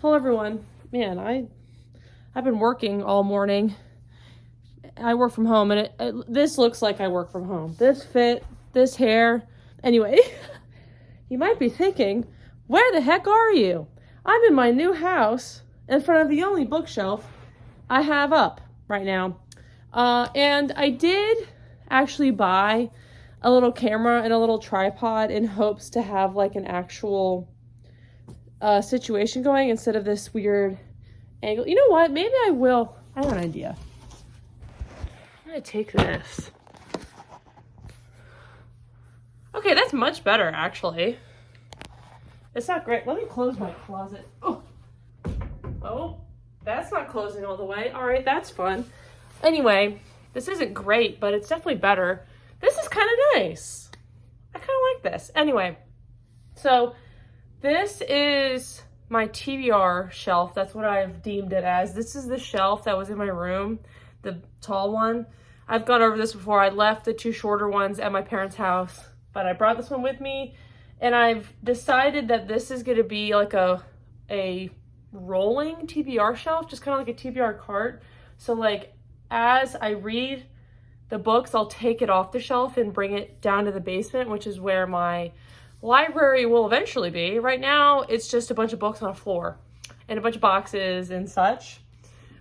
Hello everyone. Man, I've been working all morning. I work from home, and this looks like I work from home. This fit, this hair. Anyway, you might be thinking, where the heck are you? I'm in my new house in front of the only bookshelf I have up right now. And I did actually buy a little camera and a little tripod in hopes to have like an actual situation going instead of this weird angle. You know what? Maybe I will. I have an idea. I'm gonna take this. Okay, that's much better actually. It's not great. Let me close my closet. Oh, that's not closing all the way. All right, that's fun. Anyway, this isn't great, but it's definitely better. This is kind of nice. I kind of like this. Anyway, so this is my TBR shelf. That's what I've deemed it as. This is the shelf that was in my room, the tall one. I've gone over this before. I left the two shorter ones at my parents' house, but I brought this one with me, and I've decided that this is going to be like a rolling TBR shelf, just kind of like a TBR cart. So like as I read the books, I'll take it off the shelf and bring it down to the basement, which is where my library will eventually be. Right now, it's just a bunch of books on a floor and a bunch of boxes and such.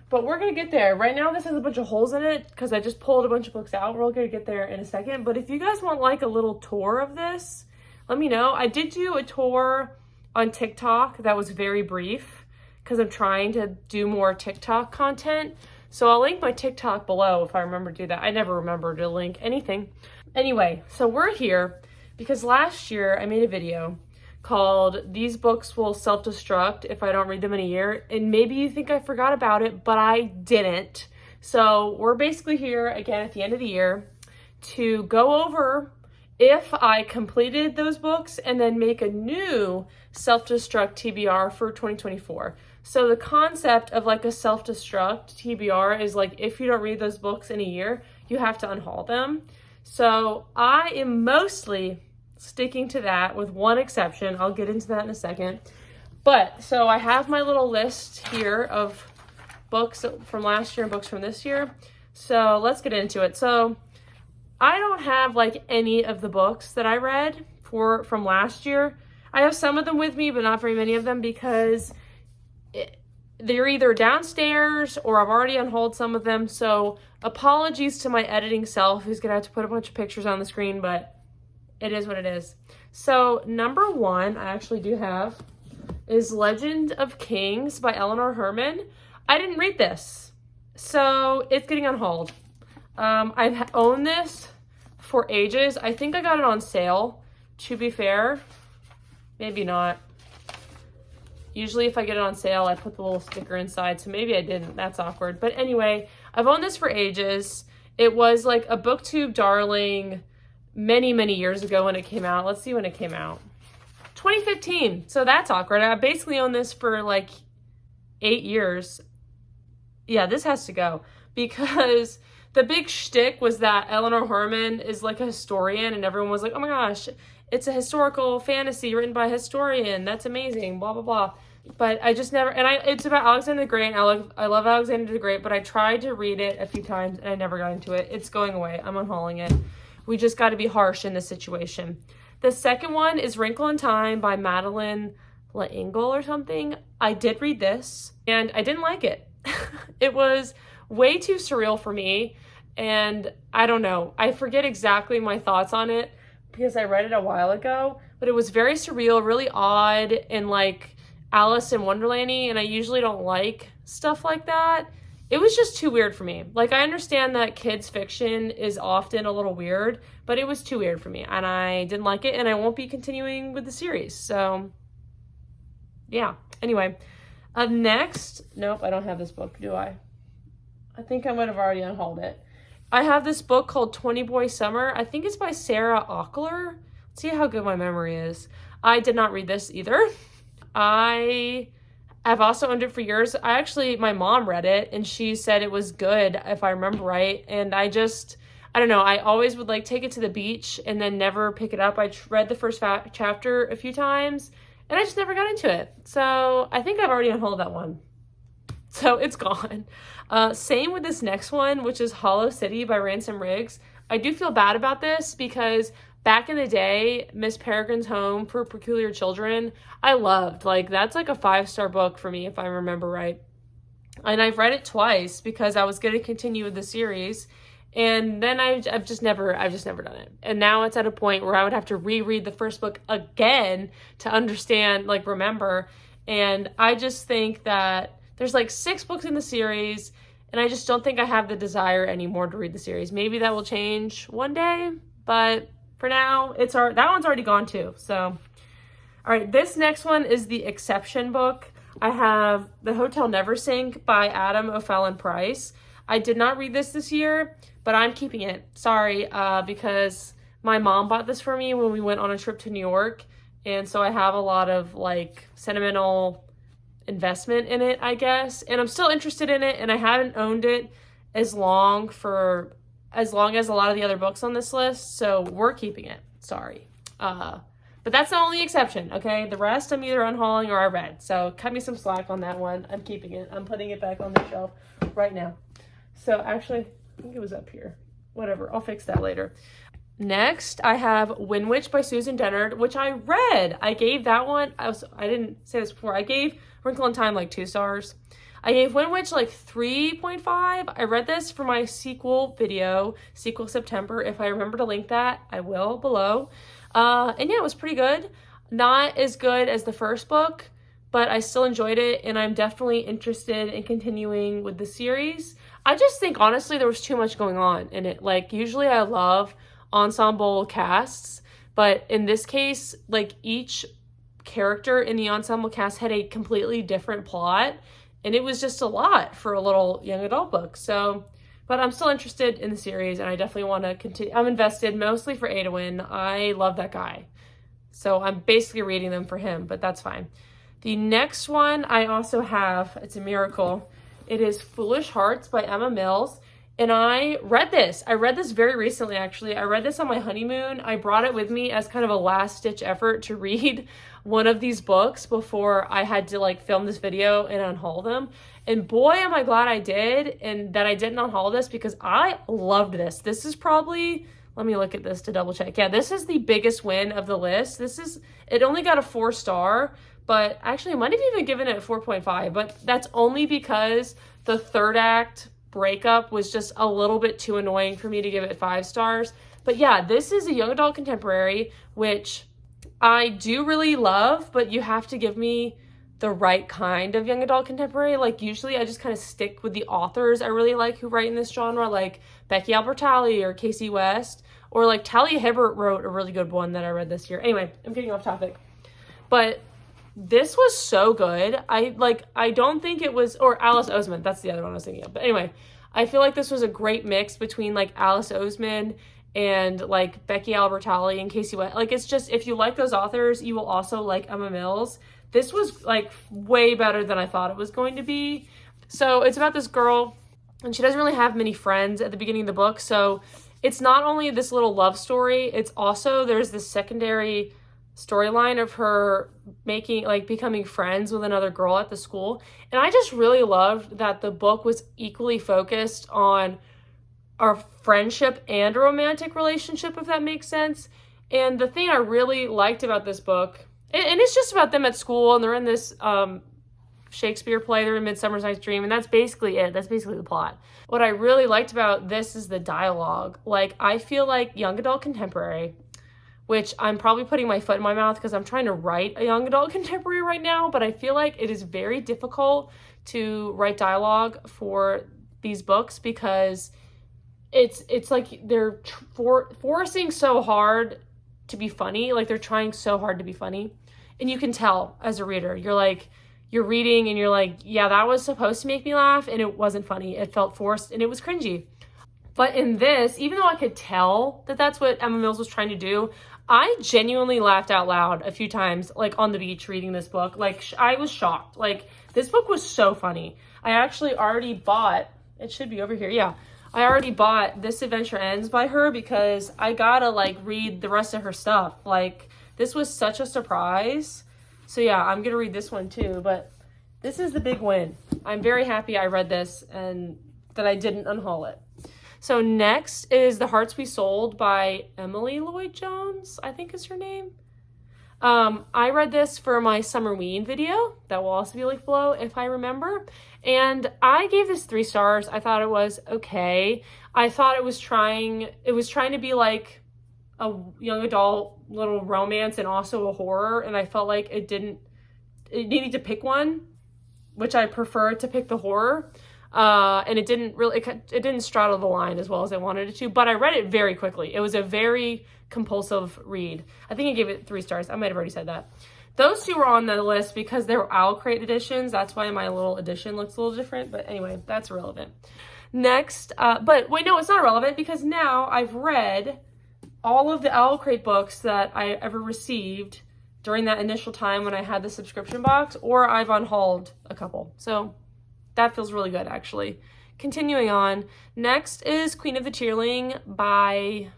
But we're going to get there. Right now, this has a bunch of holes in it because I just pulled a bunch of books out. We're all going to get there in a second. But if you guys want like a little tour of this, let me know. I did do a tour on TikTok that was very brief because I'm trying to do more TikTok content. So I'll link my TikTok below if I remember to do that. I never remember to link anything. Anyway, so we're here because last year I made a video called These Books Will Self-Destruct If I Don't Read Them in a Year. And maybe you think I forgot about it, but I didn't. So we're basically here again at the end of the year to go over if I completed those books and then make a new self-destruct TBR for 2024. So the concept of like a self-destruct TBR is like if you don't read those books in a year, you have to unhaul them. So I am mostly sticking to that with one exception. I'll get into that in a second. But so I have my little list here of books from last year and books from this year. So let's get into it. So I don't have like any of the books that I read from last year. I have some of them with me, but not very many of them because they're either downstairs or I've already unhauled some of them. So apologies to my editing self who's gonna have to put a bunch of pictures on the screen, but it is what it is. So number one I actually do have is Legend of Kings by Eleanor Herman. I didn't read this, so it's getting unhauled. I've owned this for ages. I think I got it on sale, to be fair. Maybe not. Usually if I get it on sale, I put the little sticker inside, so maybe I didn't. That's awkward. But anyway, I've owned this for ages. It was like a BookTube darling many, many years ago when it came out. Let's see when it came out. 2015. So that's awkward. I basically owned this for like 8 years. Yeah, this has to go because the big shtick was that Eleanor Herman is like a historian and everyone was like, oh my gosh, it's a historical fantasy written by a historian. That's amazing, blah, blah, blah. But I just never, it's about Alexander the Great, and I love Alexander the Great, but I tried to read it a few times and I never got into it. It's going away. I'm unhauling it. We just got to be harsh in this situation. The second one is Wrinkle in Time by Madeleine L'Engle or something. I did read this and I didn't like it. It was way too surreal for me. And I don't know, I forget exactly my thoughts on it because I read it a while ago, but it was very surreal, really odd, and like Alice in Wonderland-y, and I usually don't like stuff like that. It was just too weird for me. Like, I understand that kids fiction is often a little weird, but it was too weird for me, and I didn't like it, and I won't be continuing with the series. So, yeah. Anyway, next, nope, I don't have this book, do I? I think I might have already unhauled it. I have this book called 20 Boy Summer. I think it's by Sarah Ockler. Let's see how good my memory is. I did not read this either. I have also owned it for years. My mom read it and she said it was good, if I remember right. And I don't know, I always would like take it to the beach and then never pick it up. I read the first chapter a few times and I just never got into it. So I think I've already unhauled that one. So it's gone. Same with this next one, which is Hollow City by Ransom Riggs. I do feel bad about this because back in the day, Miss Peregrine's Home for Peculiar Children, I loved. Like, that's like a 5-star book for me, if I remember right. And I've read it twice because I was going to continue with the series. And then I've just never done it. And now it's at a point where I would have to reread the first book again to understand, like, remember. And I just think that there's like 6 books in the series, and I just don't think I have the desire anymore to read the series. Maybe that will change one day, but for now, that one's already gone too. So, all right, this next one is the Exception book. I have The Hotel Neversink by Adam O'Fallon Price. I did not read this year, but I'm keeping it. Sorry, because my mom bought this for me when we went on a trip to New York, and so I have a lot of like sentimental investment in it, I guess, and I'm still interested in it, and I haven't owned it as long as a lot of the other books on this list, so we're keeping it. Sorry. But that's the only exception, okay? The rest I'm either unhauling or I read, so cut me some slack on that one. I'm keeping it. I'm putting it back on the shelf right now. So actually, I think it was up here. Whatever, I'll fix that later. Next, I have Windwitch by Susan Dennard, which I read. I gave that one, I didn't say this before, I gave Wrinkle in Time like 2 stars. I gave Windwitch like 3.5. I read this for my sequel video, Sequel September. If I remember to link that, I will below. And yeah, it was pretty good. Not as good as the first book, but I still enjoyed it, and I'm definitely interested in continuing with the series. I just think, honestly, there was too much going on in it. Like, usually I love ensemble casts, but in this case, like, each character in the ensemble cast had a completely different plot, and it was just a lot for a little young adult book. So, but I'm still interested in the series, and I definitely want to continue. I'm invested mostly for Adewin. I love that guy. So I'm basically reading them for him, but that's fine. The next one I also have, it's a miracle. It is Foolish Hearts by Emma Mills. And I read this. I read this very recently, actually. I read this on my honeymoon. I brought it with me as kind of a last-ditch effort to read one of these books before I had to, like, film this video and unhaul them. And boy, am I glad I did, and that I didn't unhaul this, because I loved this. This is probably, let me look at this to double check. Yeah, this is the biggest win of the list. It only got a 4-star, but actually I might have even given it a 4.5, but that's only because the third act breakup was just a little bit too annoying for me to give it 5 stars. But yeah, this is a young adult contemporary, which I do really love, but you have to give me the right kind of young adult contemporary. Like, usually I just kind of stick with the authors I really like who write in this genre, like Becky Albertalli or Casey West, or like Talia Hibbert wrote a really good one that I read this year. Anyway, I'm getting off topic. But this was so good. I don't think it was, or Alice Oseman, that's the other one I was thinking of. But anyway, I feel like this was a great mix between like Alice Oseman and like Becky Albertalli and Casey West. Like, it's just, if you like those authors, you will also like Emma Mills. This was like way better than I thought it was going to be. So it's about this girl, and she doesn't really have many friends at the beginning of the book. So it's not only this little love story, it's also, there's this secondary storyline of her becoming friends with another girl at the school. And I just really loved that the book was equally focused on our friendship and a romantic relationship, if that makes sense. And the thing I really liked about this book, and it's just about them at school, and they're in this Shakespeare play, they're in Midsummer Night's Dream, and that's basically it. That's basically the plot. What I really liked about this is the dialogue. Like, I feel like young adult contemporary, which I'm probably putting my foot in my mouth because I'm trying to write a young adult contemporary right now, but I feel like it is very difficult to write dialogue for these books because it's like they're forcing so hard to be funny. Like, they're trying so hard to be funny. And you can tell as a reader, you're reading and you're like, yeah, that was supposed to make me laugh, and it wasn't funny. It felt forced and it was cringy. But in this, even though I could tell that that's what Emma Mills was trying to do, I genuinely laughed out loud a few times, like on the beach reading this book. Like, I was shocked. Like, this book was so funny. I actually already bought, it should be over here, yeah. I already bought This Adventure Ends by her because I gotta, like, read the rest of her stuff. Like, this was such a surprise. So yeah, I'm going to read this one too, but this is the big win. I'm very happy I read this and that I didn't unhaul it. So next is The Hearts We Sold by Emily Lloyd-Jones, I think is her name. I read this for my Summerween video. That will also be linked below if I remember. And I gave this 3 stars. I thought it was okay. I thought it was trying to be like a young adult little romance and also a horror. And I felt like it needed to pick one, which I prefer to pick the horror. And it didn't straddle the line as well as I wanted it to, but I read it very quickly. It was a very compulsive read. I think I gave it 3 stars. I might have already said that. Those 2 were on the list because they were Owl Crate editions. That's why my little edition looks a little different, but anyway, that's irrelevant. Next, but wait, no, it's not relevant because now I've read all of the Owl Crate books that I ever received during that initial time when I had the subscription box, or I've unhauled a couple. So that feels really good, actually. Continuing on, next is Queen of the Tearling by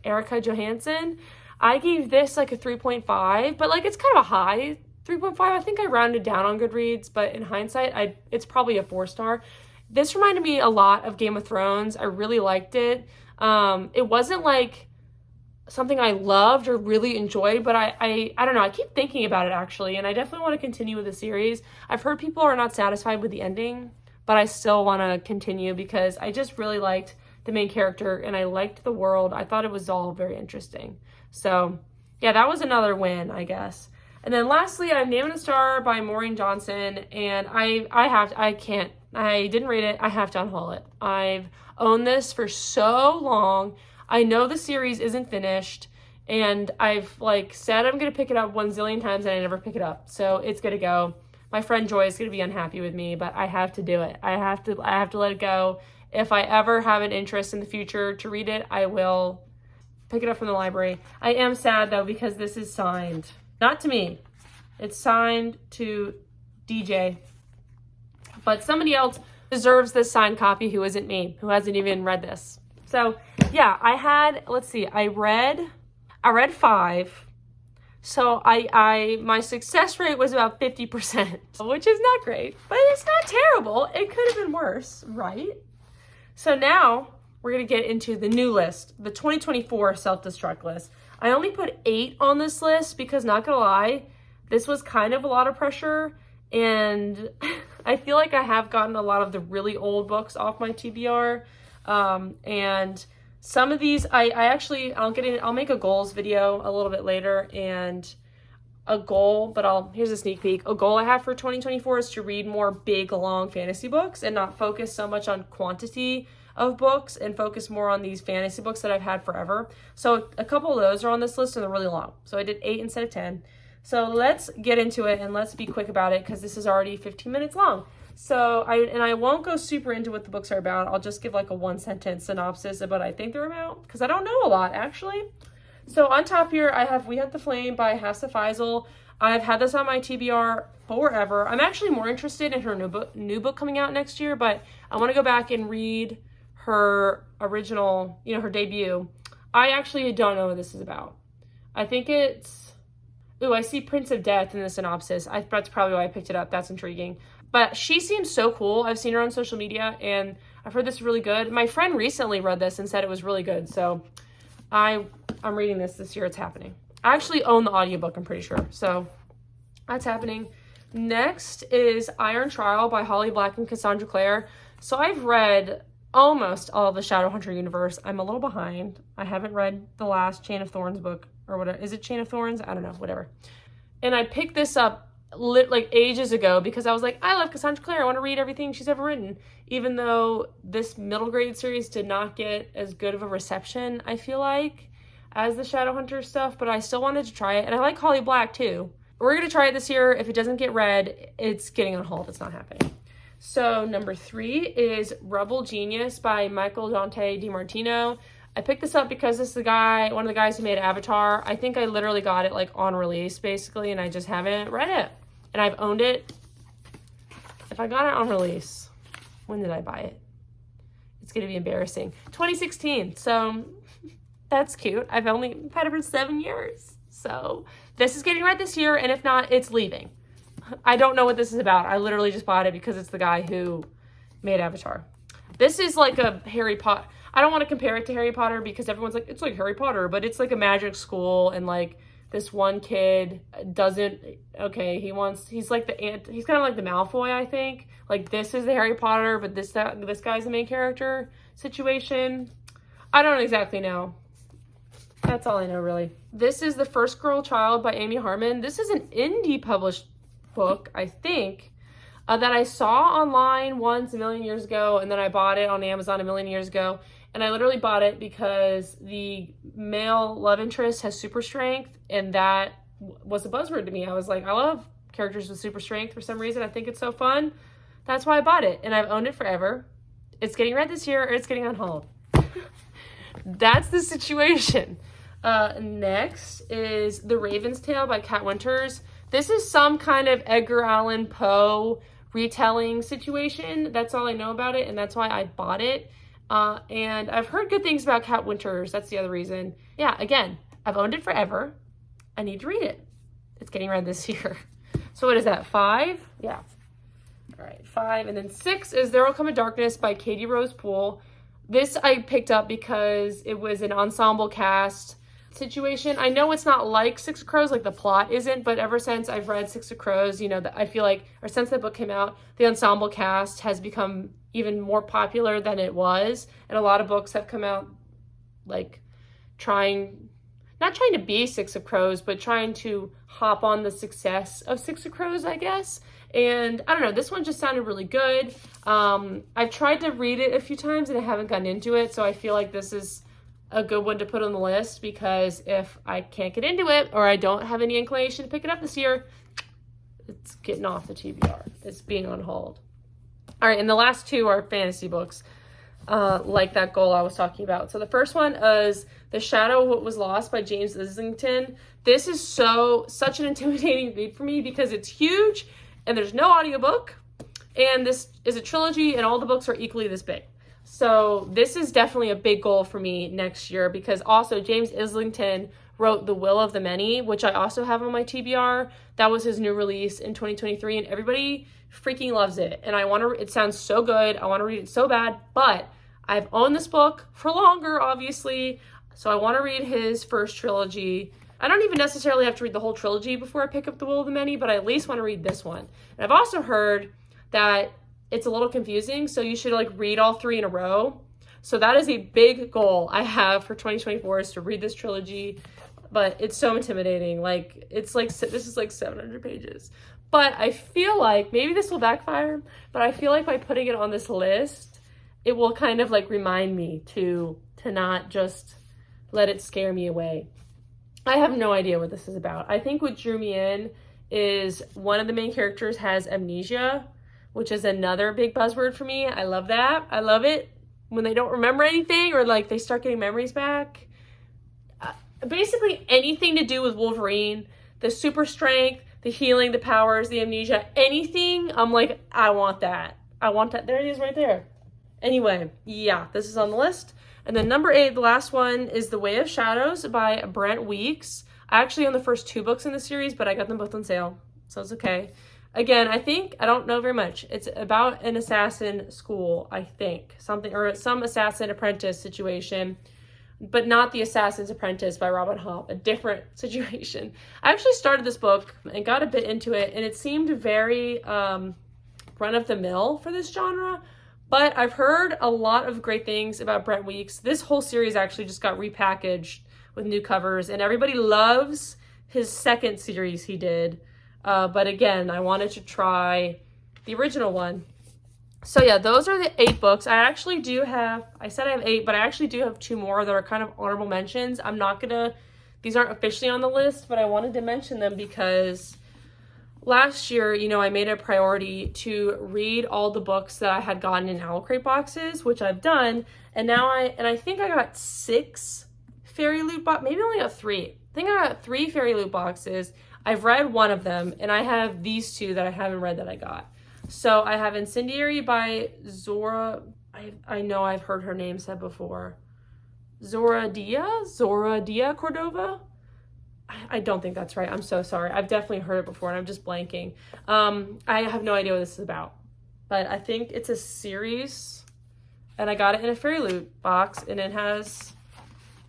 Erica Johansson. I gave this like a 3.5, but like it's kind of a high 3.5. I think I rounded down on Goodreads, but in hindsight, it's probably a 4-star. This reminded me a lot of Game of Thrones. I really liked it. It wasn't like something I loved or really enjoyed, but I don't know. I keep thinking about it actually, and I definitely want to continue with the series. I've heard people are not satisfied with the ending, but I still want to continue because I just really liked the main character and I liked the world. I thought it was all very interesting. So yeah, that was another win, I guess. And then lastly, I'm Name and a Star by Maureen Johnson, and I didn't read it. I have to unhaul it. I've owned this for so long. I know the series isn't finished, and I've like said I'm gonna pick it up 1 zillion times and I never pick it up. So it's gonna go. My friend Joy is gonna be unhappy with me, but I have to do it. I have to let it go. If I ever have an interest in the future to read it, I will pick it up from the library. I am sad though because this is signed. Not to me. It's signed to DJ. But somebody else deserves this signed copy who isn't me, who hasn't even read this. So yeah, I read 5. So my success rate was about 50%, which is not great, but it's not terrible. It could have been worse, right? So now we're gonna get into the new list, the 2024 self-destruct list. I only put 8 on this list because, not gonna lie, this was kind of a lot of pressure, and I feel like I have gotten a lot of the really old books off my TBR. And some of these, I'll make a goals video a little bit later, and a goal, but here's a sneak peek. A goal I have for 2024 is to read more big, long fantasy books and not focus so much on quantity of books and focus more on these fantasy books that I've had forever. So a couple of those are on this list and they're really long. So I did 8 instead of 10. So let's get into it and let's be quick about it because this is already 15 minutes long. So I won't go super into what the books are about. I'll just give like a 1-sentence synopsis of what I think they're about because I don't know a lot actually. So on top here, I have We Hunt the Flame by Hafsa Faizal. I've had this on my TBR forever. I'm actually more interested in her new book coming out next year, but I want to go back and read her original, her debut. I actually don't know what this is about. I think it's, I see Prince of Death in the synopsis. That's probably why I picked it up. That's intriguing. But she seems so cool. I've seen her on social media and I've heard this is really good. My friend recently read this and said it was really good. So I'm reading this year. It's happening. I actually own the audiobook, I'm pretty sure. So that's happening. Next is Iron Trial by Holly Black and Cassandra Clare. So I've read almost all of the Shadowhunter universe. I'm a little behind. I haven't read the last Chain of Thorns book or whatever. Is it Chain of Thorns? I don't know, whatever. And I picked this up like ages ago because I was like, I love Cassandra Clare. I want to read everything she's ever written. Even though this middle grade series did not get as good of a reception, I feel like, as the Shadowhunter stuff, but I still wanted to try it. And I like Holly Black too. We're going to try it this year. If it doesn't get read, it's getting on hold. It's not happening. So number 3 is Rebel Genius by Michael Dante DiMartino. I picked this up because this is one of the guys who made Avatar. I think I literally got it like on release basically, and I just haven't read it. And I've owned it. If I got it on release, when did I buy it? It's going to be embarrassing. 2016. So that's cute. I've had it for 7 years. So this is getting read this year, and if not, it's leaving. I don't know what this is about. I literally just bought it because it's the guy who made Avatar. This is like a Harry Potter. I don't want to compare it to Harry Potter because everyone's like, it's like Harry Potter, but it's like a magic school, and like this one kid doesn't, okay, he's like he's kind of like the Malfoy, I think. Like this is the Harry Potter, but this guy's the main character situation. I don't exactly know. That's all I know, really. This is The First Girl Child by Amy Harmon. This is an indie published book, I think, that I saw online once a million years ago, and then I bought it on Amazon a million years ago. And I literally bought it because the male love interest has super strength, and that was a buzzword to me. I was like, I love characters with super strength for some reason. I think it's so fun. That's why I bought it, and I've owned it forever. It's getting read this year, or it's getting on hold. That's the situation. Next is The Raven's Tale by Kat Winters. This is some kind of Edgar Allan Poe retelling situation. That's all I know about it, and that's why I bought it. And I've heard good things about Kat Winters. That's the other reason. Yeah, again, I've owned it forever. I need to read it. It's getting read this year. So what is that, 5? Yeah. All right, 5. And then 6 is There Will Come a Darkness by Katie Rose Poole. This I picked up because it was an ensemble cast situation. I know it's not like Six of Crows, like the plot isn't, but ever since I've read Six of Crows, you know, I feel like, or since that book came out, the ensemble cast has become even more popular than it was. And a lot of books have come out like not trying to be Six of Crows, but trying to hop on the success of Six of Crows, I guess. And I don't know, this one just sounded really good. I've tried to read it a few times and I haven't gotten into it. So I feel like this is a good one to put on the list, because if I can't get into it or I don't have any inclination to pick it up this year, it's getting off the TBR. It's being on hold. All right, and the last 2 are fantasy books, like that goal I was talking about. So the first one is The Shadow of What Was Lost by James Islington. This is such an intimidating read for me because it's huge and there's no audiobook, and this is a trilogy and all the books are equally this big. So this is definitely a big goal for me next year, because also James Islington wrote The Will of the Many, which I also have on my TBR. That was his new release in 2023, and everybody freaking loves it. And it sounds so good. I want to read it so bad, but I've owned this book for longer, obviously. So I want to read his first trilogy. I don't even necessarily have to read the whole trilogy before I pick up The Will of the Many, but I at least want to read this one. And I've also heard that it's a little confusing, so you should like read all 3 in a row. So that is a big goal I have for 2024, is to read this trilogy, but it's so intimidating. Like, this is like 700 pages. But I feel like, maybe this will backfire, but I feel like by putting it on this list, it will kind of like remind me to not just let it scare me away. I have no idea what this is about. I think what drew me in is one of the main characters has amnesia, which is another big buzzword for me. I love that. I love it when they don't remember anything, or like they start getting memories back. Basically anything to do with Wolverine, the super strength, the healing, the powers, the amnesia, anything. I'm like, I want that. I want that. There it is right there. Anyway, yeah, this is on the list. And then number 8, the last one, is The Way of Shadows by Brent Weeks. I actually own the first 2 books in the series, but I got them both on sale, so it's okay. Again, I don't know very much. It's about an assassin school, I think. Or some assassin apprentice situation, but not The Assassin's Apprentice by Robin Hobb, a different situation. I actually started this book and got a bit into it, and it seemed very run-of-the-mill for this genre, but I've heard a lot of great things about Brent Weeks. This whole series actually just got repackaged with new covers, and everybody loves his second series he did. But again, I wanted to try the original one. So yeah, those are the 8 books. I said I have 8, but I actually do have 2 more that are kind of honorable mentions. These aren't officially on the list, but I wanted to mention them because last year, I made a priority to read all the books that I had gotten in Owl Crate boxes, which I've done. And now I think I got 6 Fairy Loot boxes, maybe only got 3. I think I got 3 Fairy Loot boxes. I've read one of them, and I have these 2 that I haven't read that I got. So I have Incendiary by Zora. I know I've heard her name said before. Zora Dia Cordova. I don't think that's right. I'm so sorry. I've definitely heard it before and I'm just blanking. I have no idea what this is about, but I think it's a series and I got it in a Fairy Loot box and it has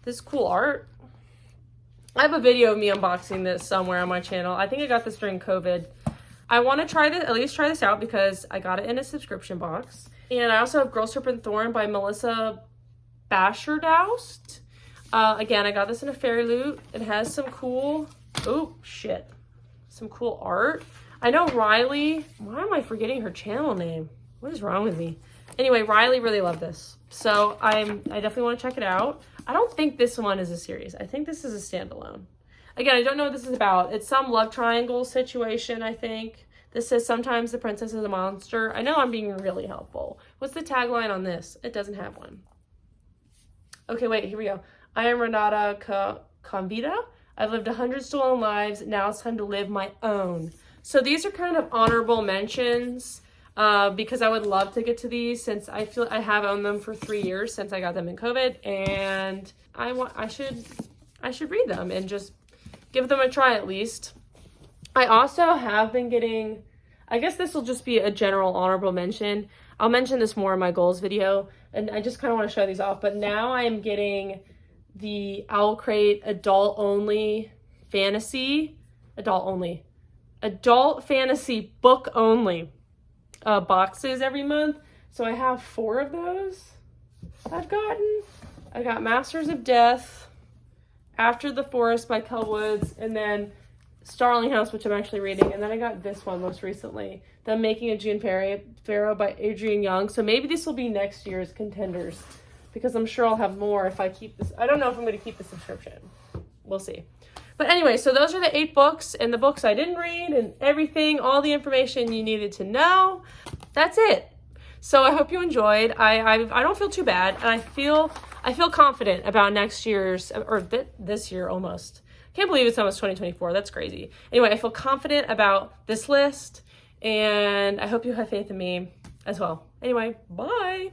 this cool art. I have a video of me unboxing this somewhere on my channel. I think I got this during COVID. I want to try this, at least try this out because I got it in a subscription box. And I also have Girl Serpent Thorn by Melissa Basherdoust. Again, I got this in a Fairy Loot. It has some cool, some cool art. I know Riley, why am I forgetting her channel name? What is wrong with me? Anyway, Riley really loved this. So I definitely want to check it out. I don't think this one is a series. I think this is a standalone. Again, I don't know what this is about. It's some love triangle situation, I think. This says sometimes the princess is a monster. I know I'm being really helpful. What's the tagline on this? It doesn't have one. Okay, wait, here we go. I am Renata Convita. I've lived 100 stolen lives. Now it's time to live my own. So these are kind of honorable mentions because I would love to get to these since I feel I have owned them for 3 years since I got them in COVID, and I should read them and just give them a try at least. I also have been getting, I guess this will just be a general honorable mention. I'll mention this more in my goals video, and I just kind of want to show these off, but now I am getting the Owl Crate adult fantasy book only boxes every month. So I have 4 of those I've gotten. I got Masters of Death, After the Forest by Kel Woods, and then Starling House, which I'm actually reading, and then I got this one most recently, The Making of June Pharaoh by Adrienne Young. So maybe this will be next year's contenders, because I'm sure I'll have more if I keep this. I don't know if I'm going to keep the subscription. We'll see. But anyway, so those are the 8 books and the books I didn't read and everything, all the information you needed to know. That's it. So I hope you enjoyed. I don't feel too bad, and I feel confident about next year's, or this year almost. Can't believe it's almost 2024. That's crazy. Anyway, I feel confident about this list, and I hope you have faith in me as well. Anyway, bye.